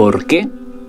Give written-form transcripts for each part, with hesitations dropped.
¿por qué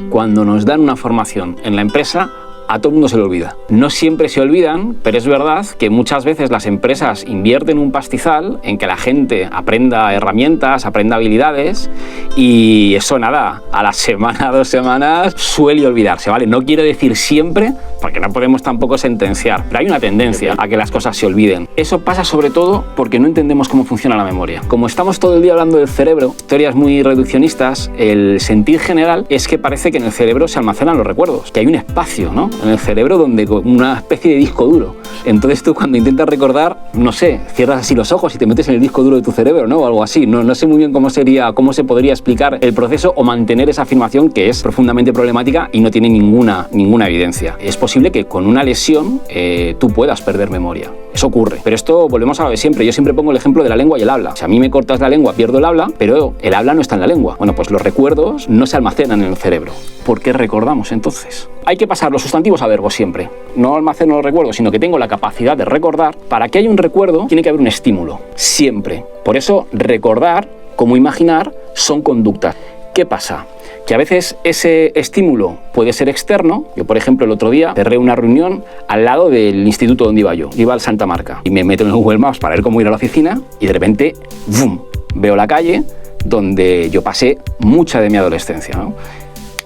cuando nos dan una formación en la empresa a todo el mundo se le olvida? No siempre se olvidan, pero es verdad que muchas veces las empresas invierten un pastizal en que la gente aprenda herramientas, aprenda habilidades, y eso nada, a la semana, 2 semanas suele olvidarse, ¿vale? No quiero decir siempre, porque no podemos tampoco sentenciar, pero hay una tendencia a que las cosas se olviden. Eso pasa sobre todo porque no entendemos cómo funciona la memoria. Como estamos todo el día hablando del cerebro, teorías muy reduccionistas, el sentir general es que parece que en el cerebro se almacenan los recuerdos, que hay un espacio, ¿no?, en el cerebro donde una especie de disco duro. Entonces tú cuando intentas recordar, no sé, cierras así los ojos y te metes en el disco duro de tu cerebro, ¿no?, o algo así. No sé muy bien cómo se podría explicar el proceso o mantener esa afirmación que es profundamente problemática y no tiene ninguna evidencia. Es posible que con una lesión tú puedas perder memoria. Eso ocurre. Pero esto volvemos a lo de siempre. Yo siempre pongo el ejemplo de la lengua y el habla. Si a mí me cortas la lengua, pierdo el habla, pero el habla no está en la lengua. Bueno, pues los recuerdos no se almacenan en el cerebro. ¿Por qué recordamos entonces? Hay que pasar los sustantivos a verbos siempre. No almaceno los recuerdos, sino que tengo la capacidad de recordar. Para que haya un recuerdo, tiene que haber un estímulo. Siempre. Por eso, recordar, como imaginar, son conductas. ¿Qué pasa? Que a veces ese estímulo puede ser externo. Yo, por ejemplo, el otro día cerré una reunión al lado del instituto donde iba yo. Iba al Santa Marca. Y me meto en el Google Maps para ver cómo ir a la oficina y de repente, ¡bum!, veo la calle donde yo pasé mucha de mi adolescencia, ¿no?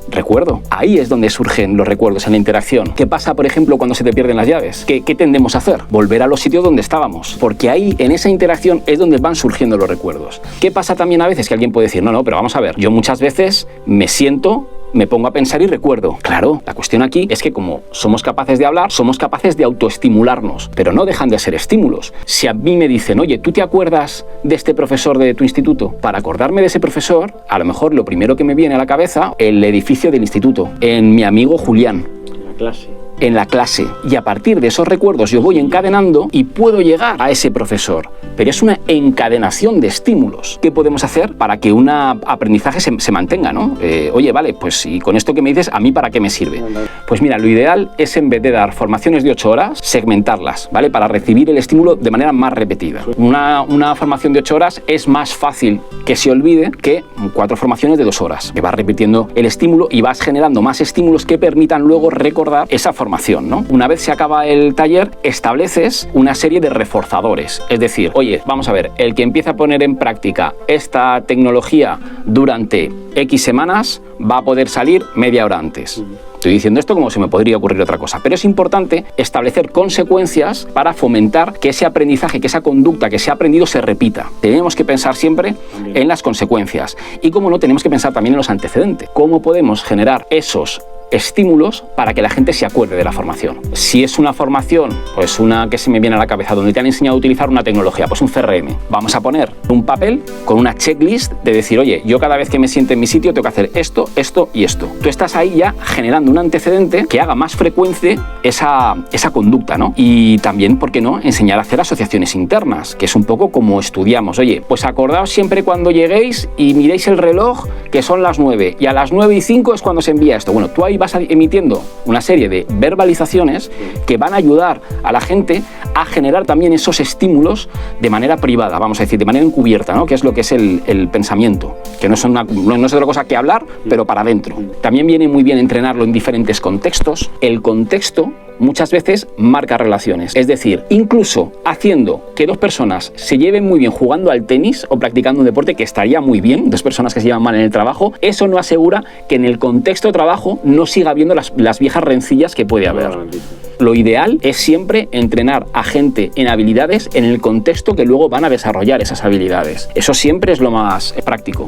Recuerdo. Ahí es donde surgen los recuerdos en la interacción. ¿Qué pasa, por ejemplo, cuando se te pierden las llaves? ¿Qué tendemos a hacer? Volver a los sitios donde estábamos. Porque ahí, en esa interacción, es donde van surgiendo los recuerdos. ¿Qué pasa también a veces? Que alguien puede decir, no, pero vamos a ver. Yo muchas veces me siento, me pongo a pensar y recuerdo. Claro, la cuestión aquí es que como somos capaces de hablar, somos capaces de autoestimularnos, pero no dejan de ser estímulos. Si a mí me dicen, oye, ¿tú te acuerdas de este profesor de tu instituto? Para acordarme de ese profesor, a lo mejor lo primero que me viene a la cabeza, el edificio del instituto, en mi amigo Julián. En la clase. Y a partir de esos recuerdos yo voy encadenando y puedo llegar a ese profesor. Pero es una encadenación de estímulos. ¿Qué podemos hacer para que un aprendizaje se mantenga, ¿no? Oye, vale, pues y con esto que me dices, ¿a mí para qué me sirve? Pues mira, lo ideal es, en vez de dar formaciones de 8 horas, segmentarlas, ¿vale? Para recibir el estímulo de manera más repetida. Una formación de 8 horas es más fácil que se olvide que 4 formaciones de 2 horas. Que vas repitiendo el estímulo y vas generando más estímulos que permitan luego recordar esa formación, ¿no? Una vez se acaba el taller, estableces una serie de reforzadores. Es decir, oye, vamos a ver, el que empieza a poner en práctica esta tecnología durante X semanas va a poder salir media hora antes. Estoy diciendo esto como se me podría ocurrir otra cosa, pero es importante establecer consecuencias para fomentar que ese aprendizaje, que esa conducta que se ha aprendido se repita. Tenemos que pensar siempre en las consecuencias y, como no, tenemos que pensar también en los antecedentes. ¿Cómo podemos generar esos estímulos para que la gente se acuerde de la formación? Si es una formación, pues una que se me viene a la cabeza, donde te han enseñado a utilizar una tecnología, pues un CRM, vamos a poner un papel con una checklist de decir, oye, yo cada vez que me siente en mi sitio tengo que hacer esto, esto y esto. Tú estás ahí ya generando un antecedente que haga más frecuente esa conducta, ¿no? Y también, ¿por qué no?, enseñar a hacer asociaciones internas, que es un poco como estudiamos. Oye, pues acordaos siempre cuando lleguéis y miréis el reloj, que son las 9, y a las 9:05 es cuando se envía esto. Bueno, tú ahí vas emitiendo una serie de verbalizaciones que van a ayudar a la gente a generar también esos estímulos de manera privada, vamos a decir, de manera encubierta, ¿no? Que es lo que es el pensamiento, que no es otra cosa que hablar, pero para adentro. También viene muy bien entrenarlo en diferentes contextos. El contexto muchas veces marca relaciones, es decir, incluso haciendo que 2 personas se lleven muy bien jugando al tenis o practicando un deporte, que estaría muy bien, 2 personas que se llevan mal en el trabajo, eso no asegura que en el contexto de trabajo no siga habiendo las viejas rencillas que puede haber. Lo ideal es siempre entrenar a gente en habilidades en el contexto que luego van a desarrollar esas habilidades. Eso siempre es lo más práctico.